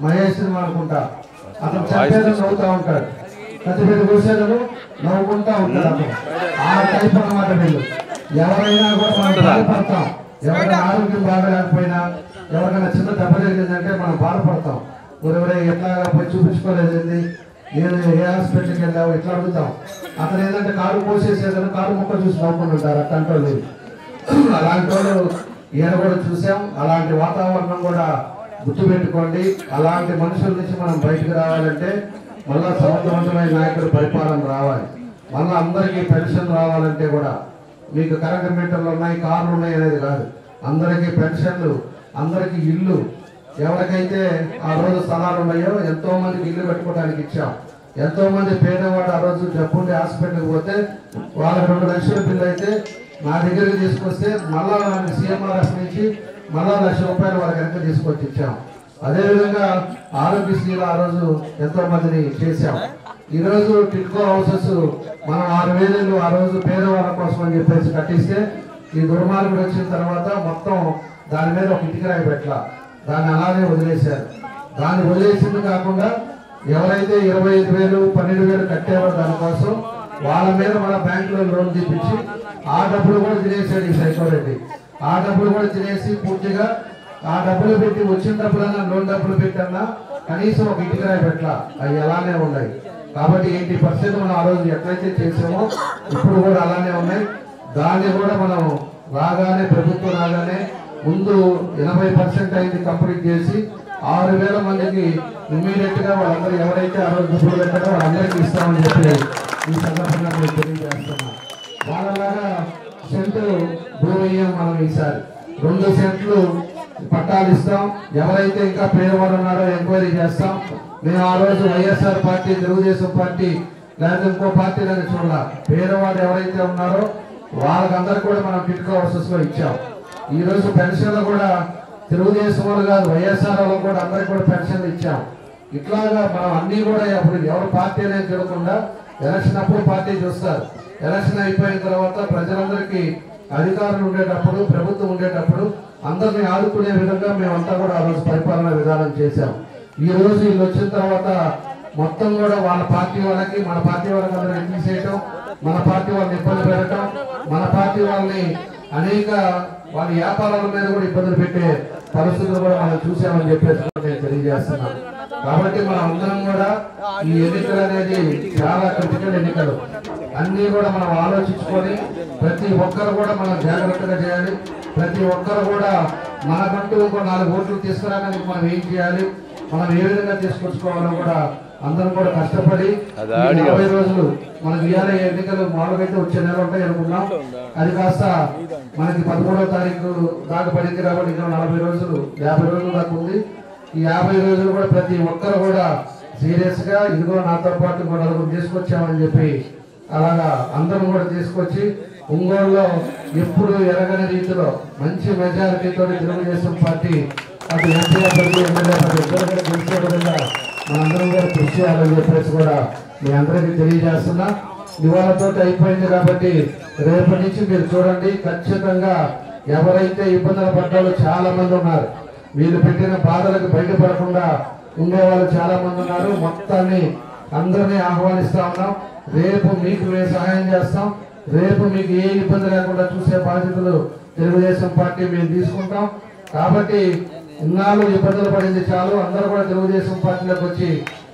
H: మహేష్ సినిమా అనుకుంటా. అతను చంపేదని నవ్వుతూ ఉంటాడు, కత్తిపెట్టి కూర్చోను నవ్వుకుంటా ఉంటాడు. అతను ఆ టైప్ అన్నమాట వీళ్ళు. ఎవరైనా కూడా మనం బాధపడతాం. ఎవరైనా ఆరోగ్యం బాగలేకపోయినా, ఎవరికైనా చిన్న దెబ్బ జరిగిందంటే మనం బాధపడతాం. ఎవరైనా ఎట్లా పోయి చూపించుకోలేదండి, నేను ఏ హాస్పిటల్కి వెళ్ళావు ఎట్లా అడుగుతాం. అతను ఏంటంటే కారు పోసేసేదని కారు ముక్క చూసి నవ్వుకుంటూ ఉంటారు. అట్లాంటి వాళ్ళు అలాంటి వాళ్ళు ఈయన కూడా చూసాం. అలాంటి వాతావరణం కూడా గుర్తుపెట్టుకోండి. అలాంటి మనుషుల నుంచి మనం బయటకు రావాలంటే మళ్ళా సమర్థవంతమైన నాయకుడు పరిపాలన రావాలి. మళ్ళీ అందరికీ పెన్షన్ రావాలంటే కూడా మీకు కరెంట్ మీటర్లు ఉన్నాయి, కార్లు ఉన్నాయి అనేది కాదు, అందరికీ పెన్షన్లు, అందరికీ ఇల్లు. ఎవరికైతే ఆ రోజు స్థలాలు ఉన్నాయో ఎంతో మందికి ఇల్లు పెట్టుకోవడానికి ఇచ్చాం. ఎంతో మంది పేదవాడు ఆ రోజు జబ్బుండి హాస్పిటల్కి పోతే వాళ్ళకి 2 లక్షల బిల్లు అయితే నా దగ్గరికి తీసుకొస్తే మళ్ళా సీఎంఆర్ఎఫ్ నుంచి మళ్ళా ₹1,00,000 వాళ్ళకి వెనక తీసుకొచ్చి ఇచ్చాం. అదేవిధంగా ఆరోగ్యశ్రీలో ఆ రోజు ఎంతో మందిని చేశాం. ఈరోజు టిట్కో హౌసెస్ మనం 6,000 ఇళ్ళు ఆ రోజు పేదవాళ్ళ కోసం అని చెప్పేసి కట్టిస్తే ఈ దుర్మార్గుడు వచ్చిన తర్వాత మొత్తం దాని మీద ఒక ఇటుక రాయి పెట్టాల, దాన్ని అలానే వదిలేశారు. దాన్ని వదిలేసింది కాకుండా ఎవరైతే 25,000 12,000 కట్టారో దానికోసం వాళ్ళ మీద మన బ్యాంకులో లోన్ తీపించి ఆ డబ్బులు కూడా తినేసాడు ఈ సైకోరెడ్డి. ఆ డబ్బులు కూడా తినేసి పూర్తిగా ఆ డబ్బులు పెట్టి వచ్చిన డబ్బులన్నా లోన్ డబ్బులు పెట్టన్నా కనీసం ఒక ఇటుక రాయి పెట్టాల, అవి అలానే ఉన్నాయి. కాబట్టి 80% మనం ఆ రోజు ఎట్లయితే చేసామో ఇప్పుడు కూడా అలానే ఉన్నాయి. దాన్ని కూడా మనం రాగానే ప్రభుత్వం రాగానే ముందు 80% అయింది కంప్లీట్ చేసి 6,000 మందికి ఇమ్మీడియట్ గా వాళ్ళందరూ ఎవరైతే ఆ రోజు డబ్బులు పెట్టారో వాళ్ళందరికీ ఇస్తామని చెప్పి ఈ సందర్భంగా నేను తెలియజేస్తున్నాను. వాళ్ళలాగా సెంట్లు భూమి మనం ఈసారి 2 సెంట్లు పట్టాలు ఇస్తాం. ఎవరైతే ఇంకా పేదవాళ్ళు ఉన్నారో ఎంక్వైరీ చేస్తాం. మేము ఆ రోజు వైఎస్ఆర్ పార్టీ, తెలుగుదేశం పార్టీ లేదా ఇంకో పార్టీ అనేది చూడాల, పేదవాళ్ళు ఎవరైతే ఉన్నారో వాళ్ళకందరూ కూడా మనం టిట్కో హౌసెస్ లో ఇచ్చాం. ఈ రోజు పెన్షన్లు కూడా తెలుగుదేశం వాళ్ళు కాదు వైఎస్ఆర్ వాళ్ళు కూడా అందరికి కూడా పెన్షన్లు ఇచ్చాం. ఇట్లాగా మనం అన్ని కూడా అప్పుడు ఎవరు పార్టీ అనేది చూడకుండా ఎలక్షన్ అప్పుడు పార్టీ చూస్తారు. ఎలక్షన్ అయిపోయిన తర్వాత ప్రజలందరికీ అధికారులు ఉండేటప్పుడు, ప్రభుత్వం ఉండేటప్పుడు అందరినీ ఆదుకునే విధంగా మేమంతా కూడా ఆ రోజు పరిపాలన విధానం చేశాం. ఈ రోజు వీళ్ళు వచ్చిన తర్వాత మొత్తం కూడా వాళ్ళ పార్టీ వాళ్ళకి మన పార్టీ వాళ్ళకి అందరికీ తీసేయటం, మన పార్టీ వాళ్ళని ఇబ్బంది పెట్టడం, మన పార్టీ వాళ్ళని అనేక వాళ్ళ వ్యాపారాల మీద కూడా ఇబ్బందులు పెట్టే పరిస్థితులు కూడా మనం చూసామని చెప్పేసి నేను తెలియజేస్తున్నాను. కాబట్టి మనం అందరం కూడా ఈ ఎన్నికలు అనేది చాలా క్రిటికల్ ఎన్నికలు, అన్ని కూడా మనం ఆలోచించుకొని ప్రతి ఒక్కరు కూడా మనం జాగ్రత్తగా చేయాలి. ప్రతి ఒక్కరు కూడా మనకంటూ ఇంకో 4 ఓట్లు తీసుకురావడానికి మనం ఏం చేయాలి, మనం ఏ విధంగా తీసుకొచ్చుకోవాలో కూడా అందరం కూడా కష్టపడి 40 రోజులు మనకి ఇవాళ ఎన్నికలు మామూలుగా వచ్చే నెల ఉంటాయి అనుకున్నాం. అది కాస్త మనకి 13వ తారీఖు దాకా పడింది కాబట్టి ఇంకా 40 రోజులు 50 రోజులు దాకా ఉంది. ఈ 50 రోజులు కూడా ప్రతి ఒక్కరు కూడా సీరియస్ గా ఇదిగో నాతో పాటు కూడా తీసుకొచ్చామని చెప్పి అలాగా అందరం కూడా తీసుకొచ్చి ఒంగోలులో ఎప్పుడు ఎరగని రీతిలో మంచి మెజారిటీతో తెలుగుదేశం పార్టీ అటు ఎంపీ అభ్యర్థి ఎమ్మెల్యే అభ్యర్థి ఇద్దరు కూడా గెలిచే విధంగా మనందరం కూడా కృషి చేయాలని చెప్పేసి కూడా మీ అందరికీ తెలియజేస్తున్నా. ఇవాళతో అయిపోయింది కాబట్టి రేపటి నుంచి మీరు చూడండి, ఖచ్చితంగా ఎవరైతే ఇబ్బందులు పడ్డాలో చాలా మంది ఉన్నారు. వీళ్ళు పెట్టిన బాధలకు బయటపడకుండా ఉండేవాళ్ళు చాలా మంది ఉన్నారు. మొత్తాన్ని అందరినీ ఆహ్వానిస్తా ఉన్నాం. రేపు మీకు మేము సహాయం చేస్తాం. రేపు మీకు ఏ ఇబ్బంది లేకుండా చూసే బాధ్యతలు తెలుగుదేశం పార్టీ మేము తీసుకుంటాం. కాబట్టి ఇన్నాళ్ళు ఇబ్బందులు పడింది చాలు, అందరూ కూడా తెలుగుదేశం పార్టీలోకి వచ్చి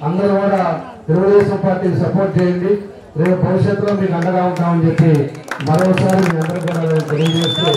H: అందరూ కూడా తెలుగుదేశం పార్టీకి సపోర్ట్ చేయండి. రేపు భవిష్యత్తులో మీకు అండగా ఉంటామని చెప్పి మరోసారి మీ అందరూ కూడా తెలియజేస్తూ